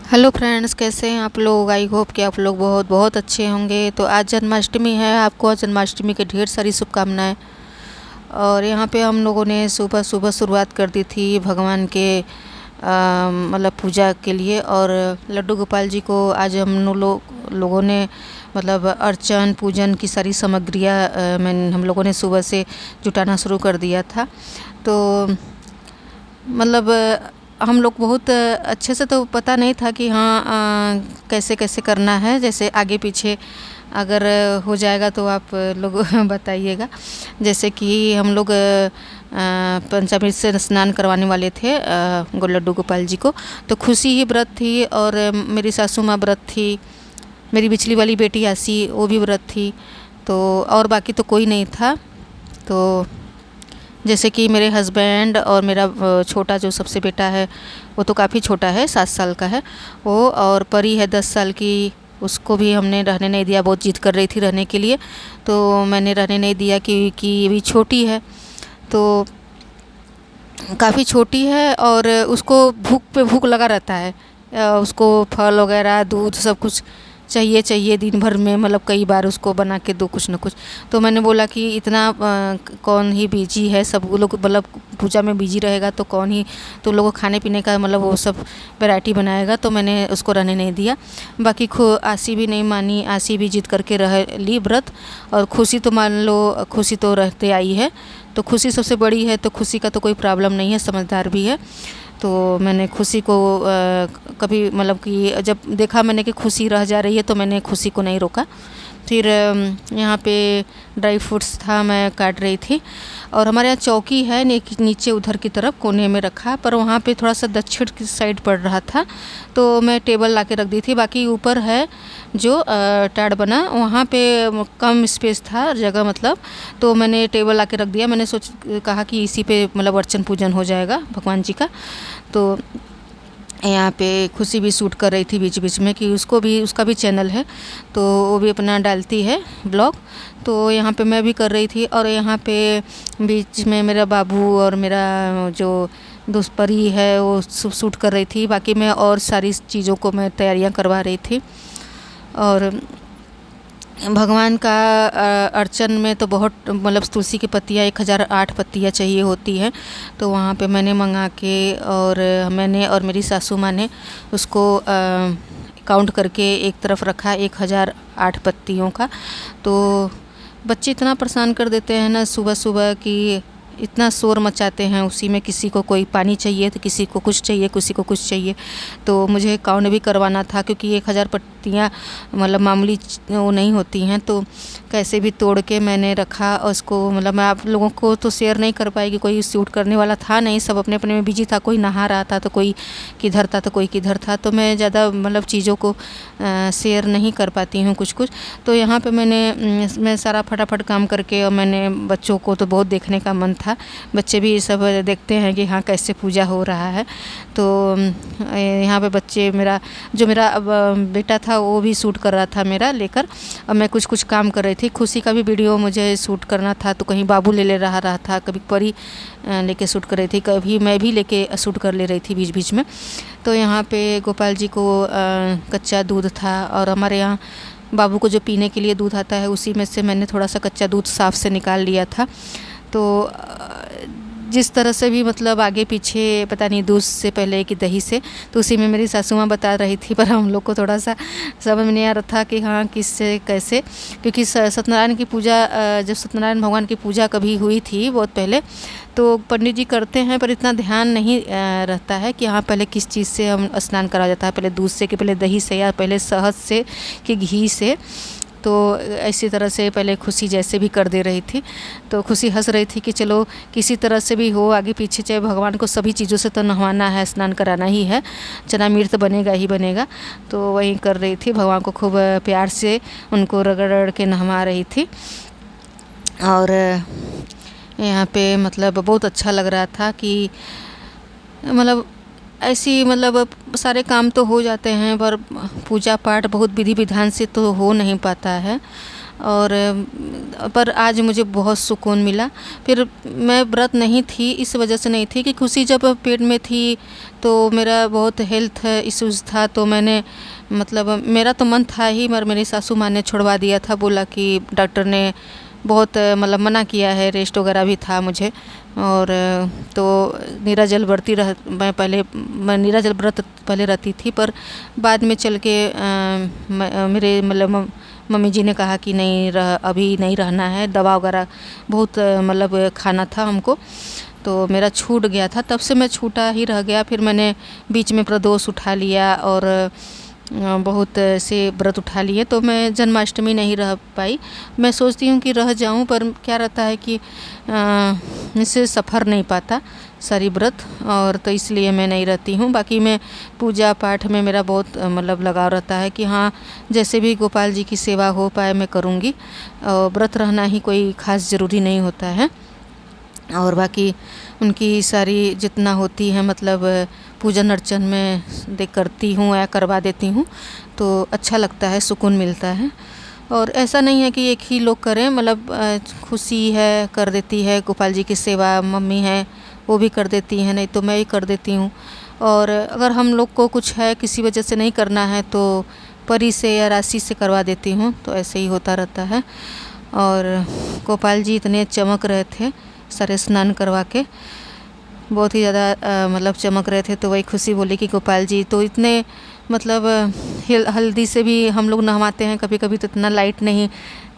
Hello friends, कैसे हैं आप लोग। आई होप कि आप लोग बहुत बहुत अच्छे होंगे। तो आज जन्माष्टमी है, आपको आज जन्माष्टमी की ढेर सारी शुभकामनाएं। और यहाँ पे हम लोगों ने सुबह सुबह शुरुआत कर दी थी भगवान के मतलब पूजा के लिए। और लड्डू गोपाल जी को आज लोगों ने मतलब अर्चन पूजन की सारी सामग्रियाँ हम लोगों ने सुबह से जुटाना शुरू कर दिया था। तो मतलब हम लोग बहुत अच्छे से तो पता नहीं था कि हाँ कैसे कैसे करना है। जैसे आगे पीछे अगर हो जाएगा तो आप लोग बताइएगा। जैसे कि हम लोग पंचामृत से स्नान करवाने वाले थे लड्डू गोपाल जी को। तो खुशी ही व्रत थी और मेरी सासू माँ व्रत थी, मेरी बिचली वाली बेटी आसी वो भी व्रत थी। तो और बाकी तो कोई नहीं था। तो जैसे कि मेरे हस्बैंड और मेरा छोटा जो सबसे बेटा है वो तो काफ़ी छोटा है, 7 साल का है वो। और परी है 10 साल की, उसको भी हमने रहने नहीं दिया। बहुत जिद कर रही थी रहने के लिए, तो मैंने रहने नहीं दिया क्योंकि ये भी छोटी है। तो काफ़ी छोटी है और उसको भूख पे भूख लगा रहता है। उसको फल वगैरह दूध सब कुछ चाहिए चाहिए दिन भर में, मतलब कई बार उसको बना के दो कुछ न कुछ। तो मैंने बोला कि इतना कौन ही बिजी है, सब लोग मतलब पूजा में बिजी रहेगा तो कौन ही तो लोगों को खाने पीने का मतलब वो सब वैरायटी बनाएगा। तो मैंने उसको रहने नहीं दिया। बाकी आसी भी नहीं मानी, आसी भी जिद करके रह ली व्रत। और खुशी तो मान लो, खुशी तो रहते आई है। तो खुशी सबसे बड़ी है, तो खुशी का तो कोई प्रॉब्लम नहीं है, समझदार भी है। तो मैंने खुशी को कभी मतलब कि जब देखा मैंने कि खुशी रह जा रही है तो मैंने खुशी को नहीं रोका। फिर यहाँ पे ड्राई फ्रूट्स था, मैं काट रही थी। और हमारे यहाँ चौकी है नीचे उधर की तरफ कोने में रखा, पर वहाँ पे थोड़ा सा दक्षिण की साइड पड़ रहा था तो मैं टेबल ला के रख दी थी। बाकी ऊपर है जो टाड़ बना, वहाँ पे कम स्पेस था जगह मतलब, तो मैंने टेबल ला के रख दिया। मैंने कहा कि इसी पे मतलब अर्चन पूजन हो जाएगा भगवान जी का। तो यहाँ पे खुशी भी शूट कर रही थी बीच बीच में कि उसका भी चैनल है, तो वो भी अपना डालती है ब्लॉग। तो यहाँ पे मैं भी कर रही थी। और यहाँ पे बीच में मेरा बाबू और मेरा जो दोस्त परी है वो शूट कर रही थी। बाकी मैं और सारी चीज़ों को मैं तैयारियाँ करवा रही थी। और भगवान का अर्चन में तो बहुत मतलब तुलसी की पत्तियाँ 1008 पत्तियाँ चाहिए होती हैं। तो वहाँ पे मैंने मंगा के और मैंने और मेरी सासू माँ ने उसको काउंट करके एक तरफ रखा 1008 पत्तियों का। तो बच्चे इतना परेशान कर देते हैं ना सुबह सुबह कि इतना शोर मचाते हैं। उसी में किसी को कोई पानी चाहिए तो किसी को कुछ चाहिए, किसी को कुछ चाहिए। तो मुझे काउंट भी करवाना था क्योंकि 1000 पत्तियाँ मतलब मामूली वो नहीं होती हैं। तो कैसे भी तोड़ के मैंने रखा। और उसको मतलब मैं आप लोगों को तो शेयर नहीं कर पाएगी, कोई शूट करने वाला था नहीं, सब अपने अपने में बिजी था। कोई नहा रहा था तो कोई किधर था तो कोई किधर था। तो मैं ज़्यादा मतलब चीज़ों को शेयर नहीं कर पाती हूँ कुछ कुछ। तो यहाँ पे मैं सारा फटाफट काम करके, और मैंने बच्चों को तो बहुत देखने का मन था। बच्चे भी सब देखते हैं कि हाँ कैसे पूजा हो रहा है। तो यहाँ पे बच्चे मेरा बेटा था वो भी शूट कर रहा था मेरा लेकर। और मैं कुछ कुछ काम कर रही थी। खुशी का भी वीडियो मुझे शूट करना था, तो कहीं बाबू ले रहा था, कभी परी लेके शूट कर रही थी, कभी मैं भी लेके शूट कर ले रही थी बीच बीच में। तो यहाँ पे गोपाल जी को कच्चा दूध था। और हमारे यहाँ बाबू को जो पीने के लिए दूध आता है उसी में से मैंने थोड़ा सा कच्चा दूध साफ़ से निकाल लिया था। तो जिस तरह से भी मतलब आगे पीछे पता नहीं दूध से पहले कि दही से, तो उसी में मेरी सासू माँ बता रही थी। पर हम लोग को थोड़ा सा समझ में नहीं आ रहा था कि हाँ किससे कैसे। क्योंकि सत्यनारायण की पूजा जब सत्यनारायण भगवान की पूजा कभी हुई थी बहुत पहले, तो पंडित जी करते हैं पर इतना ध्यान नहीं रहता है कि हाँ पहले किस चीज़ से हम स्नान करा जाता है, पहले दूध से कि पहले दही से या पहले शहद से कि घी से। तो ऐसी तरह से पहले खुशी जैसे भी कर दे रही थी। तो खुशी हंस रही थी कि चलो किसी तरह से भी हो, आगे पीछे चाहे भगवान को सभी चीज़ों से तो नहवाना है, स्नान कराना ही है, चनामृत बनेगा ही बनेगा। तो वही कर रही थी, भगवान को खूब प्यार से उनको रगड़ रगड़ के नहवा रही थी। और यहाँ पे मतलब बहुत अच्छा लग रहा था कि मतलब ऐसी मतलब सारे काम तो हो जाते हैं पर पूजा पाठ बहुत विधि विधान से तो हो नहीं पाता है। और पर आज मुझे बहुत सुकून मिला। फिर मैं व्रत नहीं थी, इस वजह से नहीं थी कि खुशी जब पेट में थी तो मेरा बहुत हेल्थ इश्यूज़ था, तो मैंने मतलब मेरा तो मन था ही, मगर मेरी सासू माँ ने छुड़वा दिया था। बोला कि डॉक्टर ने बहुत मतलब मना किया है, रेस्ट वगैरह भी था मुझे। और तो निराजल व्रती मैं निराजल व्रत पहले रहती थी, पर बाद में चल के मेरे मतलब मम्मी जी ने कहा कि नहीं अभी नहीं रहना है, दवा वगैरह बहुत मतलब खाना था हमको, तो मेरा छूट गया था। तब से मैं छूटा ही रह गया। फिर मैंने बीच में प्रदोष उठा लिया और बहुत से व्रत उठा लिए, तो मैं जन्माष्टमी नहीं रह पाई। मैं सोचती हूँ कि रह जाऊँ, पर क्या रहता है कि इससे सफ़र नहीं पाता सारी व्रत, और तो इसलिए मैं नहीं रहती हूँ। बाकी मैं पूजा पाठ में मेरा बहुत मतलब लगाव रहता है कि हाँ, जैसे भी गोपाल जी की सेवा हो पाए मैं करूँगी। और व्रत रहना ही कोई ख़ास ज़रूरी नहीं होता है। और बाकी उनकी सारी जितना होती है मतलब पूजन अर्चन में देख करती हूँ या करवा देती हूँ, तो अच्छा लगता है, सुकून मिलता है। और ऐसा नहीं है कि एक ही लोग करें, मतलब खुशी है कर देती है गोपाल जी की सेवा, मम्मी है वो भी कर देती हैं, नहीं तो मैं ही कर देती हूँ। और अगर हम लोग को कुछ है किसी वजह से नहीं करना है तो परी से या राशि से करवा देती हूँ, तो ऐसे ही होता रहता है। और गोपाल जी इतने चमक रहे थे सारे स्नान करवा के, बहुत ही ज़्यादा मतलब चमक रहे थे। तो वही खुशी बोली कि गोपाल जी तो इतने मतलब हल्दी से भी हम लोग नहवाते हैं कभी कभी, तो इतना लाइट नहीं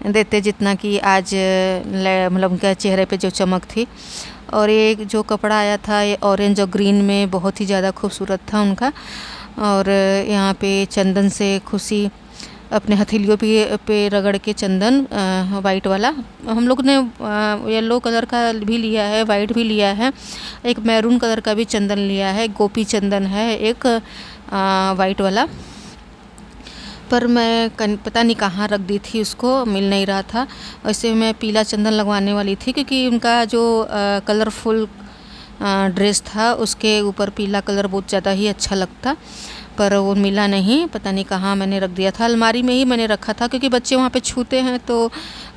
देते जितना कि आज मतलब उनके चेहरे पे जो चमक थी। और ये जो कपड़ा आया था ये ऑरेंज और ग्रीन में बहुत ही ज़्यादा खूबसूरत था उनका। और यहाँ पे चंदन से खुशी अपने हथेलियों पे रगड़ के चंदन वाइट वाला, हम लोग ने येलो कलर का भी लिया है, वाइट भी लिया है, एक मैरून कलर का भी चंदन लिया है, गोपी चंदन है एक वाइट वाला। पर मैं पता नहीं कहाँ रख दी थी, उसको मिल नहीं रहा था। वैसे मैं पीला चंदन लगवाने वाली थी क्योंकि उनका जो कलरफुल ड्रेस था उसके ऊपर पीला कलर बहुत ज़्यादा ही अच्छा लगता, पर वो मिला नहीं, पता नहीं कहाँ मैंने रख दिया था। अलमारी में ही मैंने रखा था क्योंकि बच्चे वहाँ पे छूते हैं, तो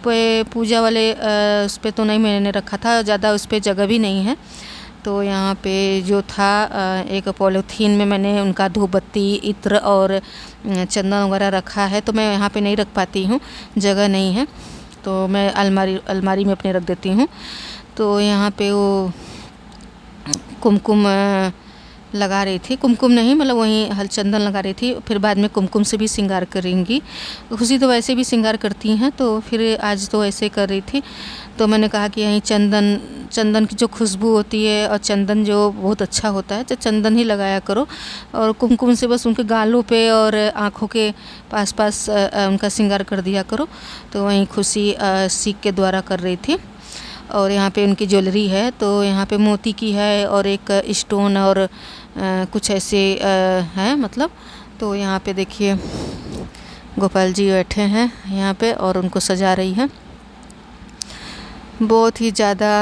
पूजा वाले उस पर तो नहीं मैंने रखा था, ज़्यादा उस पर जगह भी नहीं है। तो यहाँ पे जो था एक पॉलीथीन में मैंने उनका धूप बत्ती इत्र और चंदन वगैरह रखा है, तो मैं यहाँ पे नहीं रख पाती हूँ, जगह नहीं है, तो मैं अलमारी में अपने रख देती हूँ। तो यहाँ पे वो कुमकुम लगा रही थी, कुमकुम नहीं मतलब वहीं हल चंदन लगा रही थी, फिर बाद में कुमकुम से भी श्रृंगार करेंगी। खुशी तो वैसे भी श्रृंगार करती हैं, तो फिर आज तो ऐसे कर रही थी। तो मैंने कहा कि यहीं चंदन की जो खुशबू होती है और चंदन जो बहुत अच्छा होता है, तो चंदन ही लगाया करो, और कुमकुम से बस उनके गालों पे और आँखों के पास पास उनका श्रृंगार कर दिया करो। तो वहीं खुशी सीख के द्वारा कर रही थी। और यहाँ पे उनकी ज्वेलरी है, तो यहाँ पे मोती की है और एक स्टोन और कुछ ऐसे हैं मतलब। तो यहाँ पे देखिए गोपाल जी बैठे हैं यहाँ पे और उनको सजा रही है, बहुत ही ज़्यादा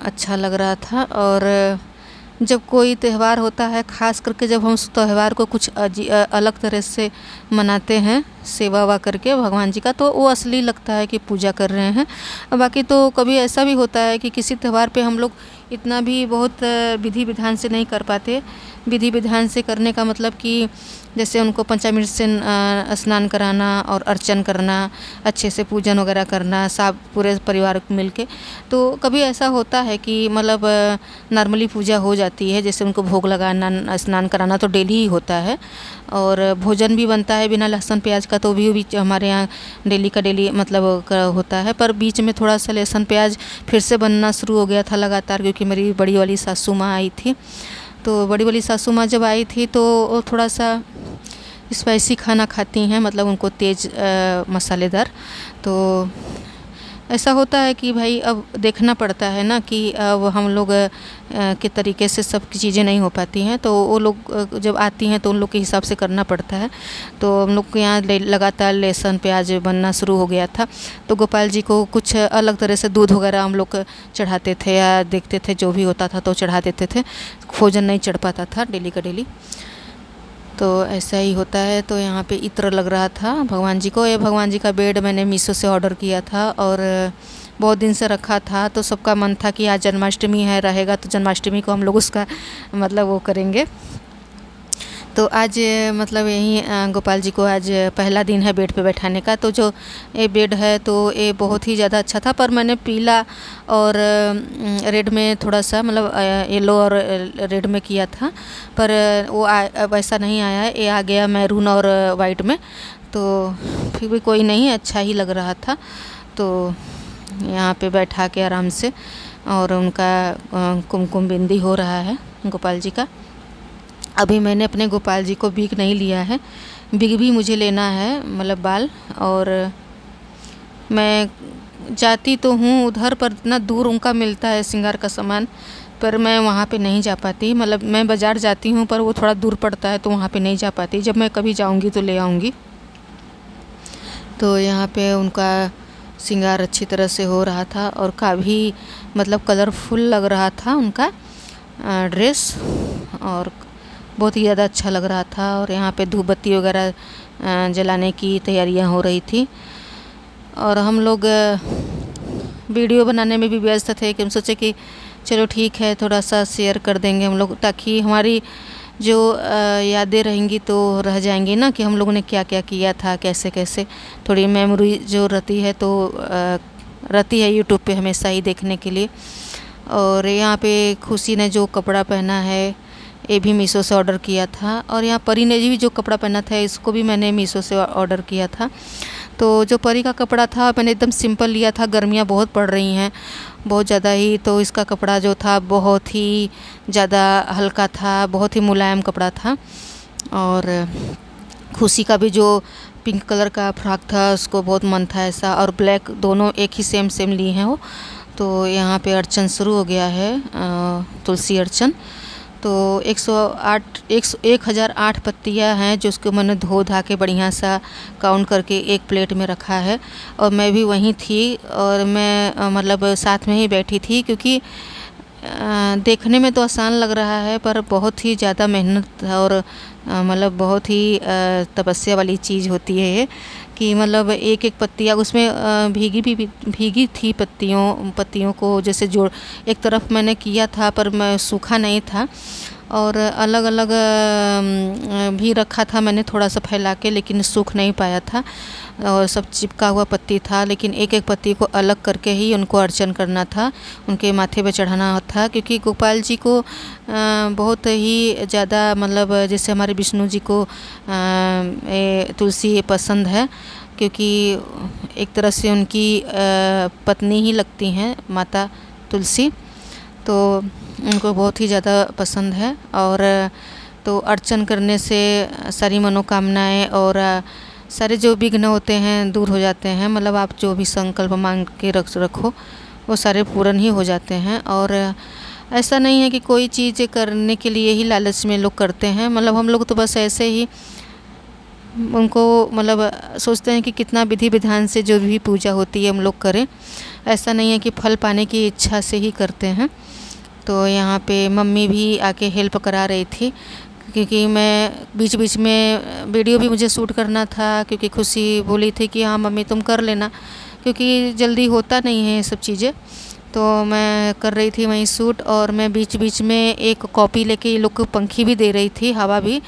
अच्छा लग रहा था। और जब कोई त्यौहार होता है, ख़ास करके जब हम उस त्यौहार को कुछ अलग तरह से मनाते हैं सेवा वा करके भगवान जी का, तो वो असली लगता है कि पूजा कर रहे हैं। बाकी तो कभी ऐसा भी होता है कि किसी त्यौहार पे हम लोग इतना भी बहुत विधि विधान से नहीं कर पाते। विधि विधान से करने का मतलब कि जैसे उनको पंचामृत से स्नान कराना और अर्चन करना, अच्छे से पूजन वगैरह करना, सब पूरे परिवार मिल के। तो कभी ऐसा होता है कि मतलब नॉर्मली पूजा हो जाती है, जैसे उनको भोग लगाना स्नान कराना तो डेली ही होता है, और भोजन भी बनता है बिना लहसुन प्याज का, तो भी हमारे यहाँ डेली का डेली मतलब होता है। पर बीच में थोड़ा सा लहसुन प्याज फिर से बनना शुरू हो गया था लगातार, क्योंकि मेरी बड़ी वाली सासू माँ आई थी। तो बड़ी वाली सासू माँ जब आई थी तो वो थोड़ा सा स्पाइसी खाना खाती हैं, मतलब उनको तेज़ मसालेदार। तो ऐसा होता है कि भाई अब देखना पड़ता है ना कि अब हम लोग के तरीके से सब चीज़ें नहीं हो पाती हैं, तो वो लोग जब आती हैं तो उन लोग के हिसाब से करना पड़ता है। तो हम लोग के यहाँ लगातार लहसुन प्याज बनना शुरू हो गया था। तो गोपाल जी को कुछ अलग तरह से दूध वगैरह हम लोग चढ़ाते थे या देखते थे, जो भी होता था तो चढ़ा देते थे। भोजन नहीं चढ़ पाता था डेली का डेली। तो ऐसा ही होता है। तो यहाँ पे इत्र लग रहा था भगवान जी को। ये भगवान जी का बेड मैंने मीशो से ऑर्डर किया था और बहुत दिन से रखा था। तो सबका मन था कि आज जन्माष्टमी है, रहेगा तो जन्माष्टमी को हम लोग उसका मतलब वो करेंगे। तो आज मतलब यही गोपाल जी को आज पहला दिन है बेड पे बैठाने का। तो जो ये बेड है तो ये बहुत ही ज़्यादा अच्छा था, पर मैंने पीला और रेड में थोड़ा सा मतलब येलो और रेड में किया था, पर वो वैसा नहीं आया, ये आ गया मैरून और वाइट में। तो फिर भी कोई नहीं, अच्छा ही लग रहा था। तो यहाँ पे बैठा के आराम से, और उनका कुमकुम बिंदी हो रहा है गोपाल जी का। अभी मैंने अपने गोपाल जी को बिग नहीं लिया है, बिग भी मुझे लेना है मतलब बाल। और मैं जाती तो हूँ उधर, पर इतना दूर उनका मिलता है श्रृंगार का सामान, पर मैं वहाँ पे नहीं जा पाती। मतलब मैं बाज़ार जाती हूँ पर वो थोड़ा दूर पड़ता है, तो वहाँ पे नहीं जा पाती। जब मैं कभी जाऊँगी तो ले आऊँगी। तो यहाँ पे उनका श्रृंगार अच्छी तरह से हो रहा था और काफ़ी मतलब कलरफुल लग रहा था उनका ड्रेस, और बहुत ही ज़्यादा अच्छा लग रहा था। और यहाँ पे धूप बत्ती वगैरह जलाने की तैयारियाँ हो रही थी, और हम लोग वीडियो बनाने में भी व्यस्त थे कि हम सोचे कि चलो ठीक है, थोड़ा सा शेयर कर देंगे हम लोग, ताकि हमारी जो यादें रहेंगी तो रह जाएंगी ना, कि हम लोगों ने क्या क्या किया था, कैसे कैसे। थोड़ी मेमोरी जो रहती है तो रहती है यूट्यूब पे हमेशा ही देखने के लिए। और यहाँ पे खुशी ने जो कपड़ा पहना है ये भी मीशो से ऑर्डर किया था, और यहाँ परी ने भी जो कपड़ा पहना था इसको भी मैंने मीशो से ऑर्डर किया था। तो जो परी का कपड़ा था मैंने एकदम सिंपल लिया था, गर्मियाँ बहुत पड़ रही हैं बहुत ज़्यादा ही, तो इसका कपड़ा जो था बहुत ही ज़्यादा हल्का था, बहुत ही मुलायम कपड़ा था। और खुशी का भी जो पिंक कलर का फ्रॉक था उसको बहुत मन था ऐसा, और ब्लैक दोनों एक ही सेम सेम लिए हैं वो। तो यहाँ पे अर्चन शुरू हो गया है, तुलसी अर्चन। तो 1008 पत्तियाँ हैं जो उसको मैंने धो धा के बढ़िया सा काउंट करके एक प्लेट में रखा है। और मैं भी वहीं थी, और मैं मतलब साथ में ही बैठी थी, क्योंकि देखने में तो आसान लग रहा है पर बहुत ही ज़्यादा मेहनत और मतलब बहुत ही तपस्या वाली चीज़ होती है ये, कि मतलब एक एक पत्तियाँ उसमें भीगी थी पत्तियों को जैसे जोड़ एक तरफ मैंने किया था, पर मैं सूखा नहीं था, और अलग अलग भी रखा था मैंने थोड़ा सा फैला के, लेकिन सूख नहीं पाया था और सब चिपका हुआ पत्ती था। लेकिन एक एक पत्ती को अलग करके ही उनको अर्चन करना था, उनके माथे पे चढ़ाना था, क्योंकि गोपाल जी को बहुत ही ज़्यादा मतलब जैसे हमारे विष्णु जी को तुलसी पसंद है, क्योंकि एक तरह से उनकी पत्नी ही लगती हैं माता तुलसी, तो उनको बहुत ही ज़्यादा पसंद है। और तो अर्चन करने से सारी मनोकामनाएं और सारे जो विघ्न होते हैं दूर हो जाते हैं। मतलब आप जो भी संकल्प मांग के रखो वो सारे पूर्ण ही हो जाते हैं। और ऐसा नहीं है कि कोई चीज़ करने के लिए ही लालच में लोग करते हैं, मतलब हम लोग तो बस ऐसे ही उनको मतलब सोचते हैं कि कितना विधि विधान से जो भी पूजा होती है हम लोग करें, ऐसा नहीं है कि फल पाने की इच्छा से ही करते हैं। तो यहाँ पे मम्मी भी आके हेल्प करा रही थी, क्योंकि मैं बीच बीच में वीडियो भी मुझे शूट करना था, क्योंकि खुशी बोली थी कि हाँ मम्मी तुम कर लेना, क्योंकि जल्दी होता नहीं है ये सब चीज़ें। तो मैं कर रही थी वहीं शूट, और मैं बीच बीच में एक कॉपी लेके ये लोग को पंखी भी दे रही थी, हवा भी।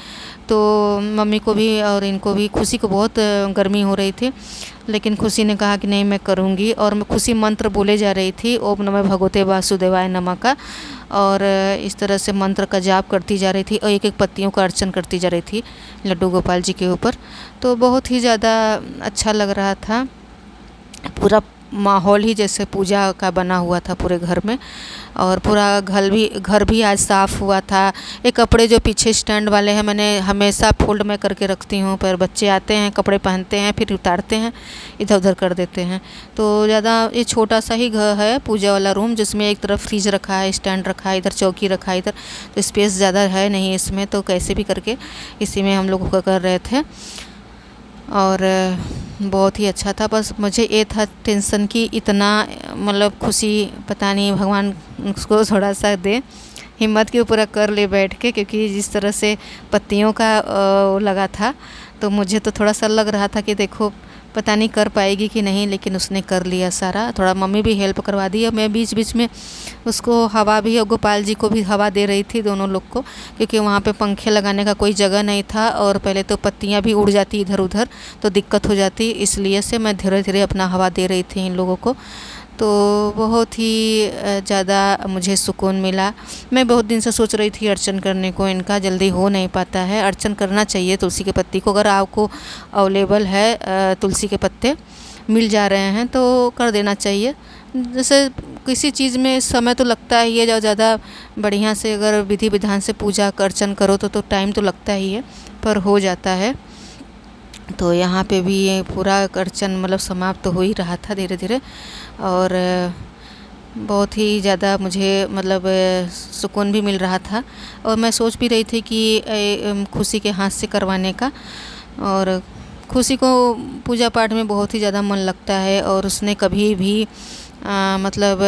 तो मम्मी को भी और इनको भी, खुशी को बहुत गर्मी हो रही थी, लेकिन खुशी ने कहा कि नहीं मैं करूँगी। और मैं खुशी मंत्र बोले जा रही थी, ओम नमः भगवते वासुदेवाय नमः का, और इस तरह से मंत्र का जाप करती जा रही थी, और एक एक पत्तियों का अर्चन करती जा रही थी लड्डू गोपाल जी के ऊपर। तो बहुत ही ज़्यादा अच्छा लग रहा था, पूरा माहौल ही जैसे पूजा का बना हुआ था पूरे घर में। और पूरा घर भी आज साफ़ हुआ था। ये कपड़े जो पीछे स्टैंड वाले हैं मैंने हमेशा फोल्ड में करके रखती हूँ, पर बच्चे आते हैं कपड़े पहनते हैं फिर उतारते हैं इधर उधर कर देते हैं। तो ज़्यादा ये छोटा सा ही घर है पूजा वाला रूम, जिसमें एक तरफ फ्रिज रखा है, स्टैंड रखा है, इधर चौकी रखा है, इधर तो स्पेस ज़्यादा है नहीं इसमें, तो कैसे भी करके इसी में हम लोग कर रहे थे। और बहुत ही अच्छा था। बस मुझे ये था टेंशन कि इतना मतलब खुशी पता नहीं भगवान उसको थोड़ा सा दे हिम्मत की पूरा कर ले बैठ के, क्योंकि जिस तरह से पत्तियों का वो लगा था तो मुझे तो थोड़ा सा लग रहा था कि देखो पता नहीं कर पाएगी कि नहीं, लेकिन उसने कर लिया सारा। थोड़ा मम्मी भी हेल्प करवा दी और मैं बीच बीच में उसको हवा भी और गोपाल जी को भी हवा दे रही थी, दोनों लोग को, क्योंकि वहाँ पे पंखे लगाने का कोई जगह नहीं था और पहले तो पत्तियाँ भी उड़ जाती इधर उधर तो दिक्कत हो जाती, इसलिए से मैं धीरे धीरे अपना हवा दे रही थी इन लोगों को। तो बहुत ही ज़्यादा मुझे सुकून मिला। मैं बहुत दिन से सोच रही थी अर्चन करने को, इनका जल्दी हो नहीं पाता है। अर्चन करना चाहिए तुलसी के पत्ती को, अगर आपको अवेलेबल है तुलसी के पत्ते मिल जा रहे हैं तो कर देना चाहिए। जैसे किसी चीज़ में समय तो लगता ही है, ज़्यादा बढ़िया से अगर विधि विधान से पूजा अर्चन करो तो टाइम तो लगता ही है, पर हो जाता है। तो यहाँ पे भी ये पूरा अर्चन मतलब समाप्त तो हो ही रहा था धीरे धीरे, और बहुत ही ज़्यादा मुझे मतलब सुकून भी मिल रहा था। और मैं सोच भी रही थी कि खुशी के हाथ से करवाने का, और खुशी को पूजा पाठ में बहुत ही ज़्यादा मन लगता है और उसने कभी भी मतलब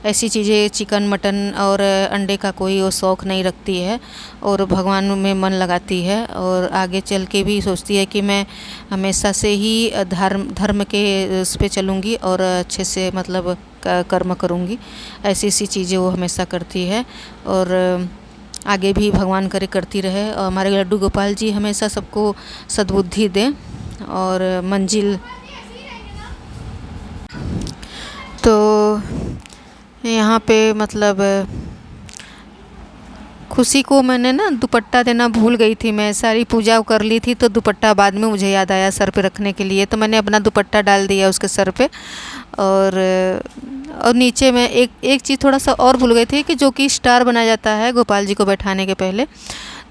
ऐसी चीज़ें चिकन मटन और अंडे का कोई वो शौक़ नहीं रखती है और भगवान में मन लगाती है, और आगे चल के भी सोचती है कि मैं हमेशा से ही धर्म के उस पे चलूँगी और अच्छे से मतलब कर्म करूँगी। ऐसी चीज़ें वो हमेशा करती है और आगे भी भगवान करे करती रहे, और हमारे लड्डू गोपाल जी हमेशा सबको सद्बुद्धि दें और मंजिल। तो यहाँ पे मतलब खुशी को मैंने ना दुपट्टा देना भूल गई थी, मैं सारी पूजा कर ली थी तो दुपट्टा बाद में मुझे याद आया सर पे रखने के लिए, तो मैंने अपना दुपट्टा डाल दिया उसके सर पे। और नीचे में एक चीज़ थोड़ा सा और भूल गई थी कि जो कि स्टार बनाया जाता है गोपाल जी को बैठाने के पहले,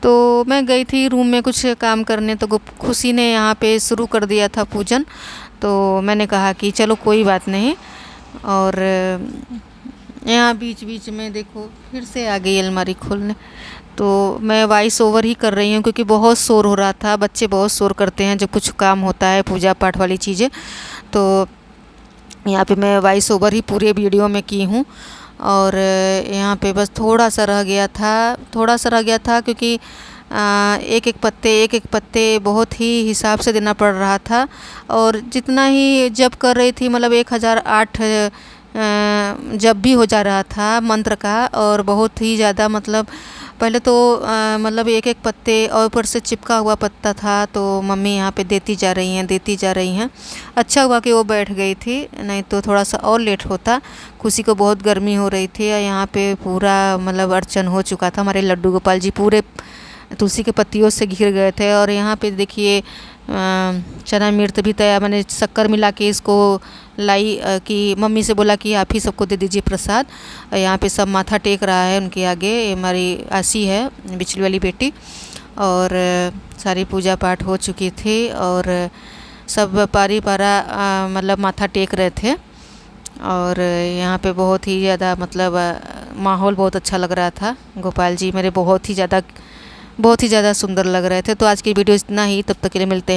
तो मैं गई थी रूम में कुछ काम करने, तो खुशी ने यहाँ पे शुरू कर दिया था पूजन, तो मैंने कहा कि चलो कोई बात नहीं। और यहाँ बीच बीच में देखो फिर से आ गई अलमारी खोलने, तो मैं वॉइस ओवर ही कर रही हूँ क्योंकि बहुत शोर हो रहा था। बच्चे बहुत शोर करते हैं जब कुछ काम होता है पूजा पाठ वाली चीज़ें, तो यहाँ पे मैं वॉइस ओवर ही पूरे वीडियो में की हूँ। और यहाँ पे बस थोड़ा सा रह गया था क्योंकि एक एक पत्ते बहुत ही हिसाब से देना पड़ रहा था, और जितना ही जब कर रही थी मतलब 1008 जब भी हो जा रहा था मंत्र का, और बहुत ही ज़्यादा मतलब पहले तो मतलब एक पत्ते और ऊपर से चिपका हुआ पत्ता था, तो मम्मी यहाँ पे देती जा रही हैं। अच्छा हुआ कि वो बैठ गई थी, नहीं तो थोड़ा सा और लेट होता। खुशी को बहुत गर्मी हो रही थी, यहाँ पे पूरा मतलब अर्चन हो चुका था। हमारे लड्डू गोपाल जी पूरे तुलसी के पत्तियों से घिर गए थे, और यहाँ पे देखिए चना मिर्च भी तैयार, मैंने शक्कर मिला के इसको लाई कि मम्मी से बोला कि आप ही सबको दे दीजिए प्रसाद। यहाँ पे सब माथा टेक रहा है उनके आगे, हमारी आसी है बिचली वाली बेटी, और सारी पूजा पाठ हो चुकी थी और सब पारा मतलब माथा टेक रहे थे। और यहाँ पे बहुत ही ज़्यादा मतलब माहौल बहुत अच्छा लग रहा था। गोपाल जी मेरे बहुत ही ज़्यादा सुंदर लग रहे थे। तो आज की वीडियो इतना ही, तब तक के लिए मिलते हैं।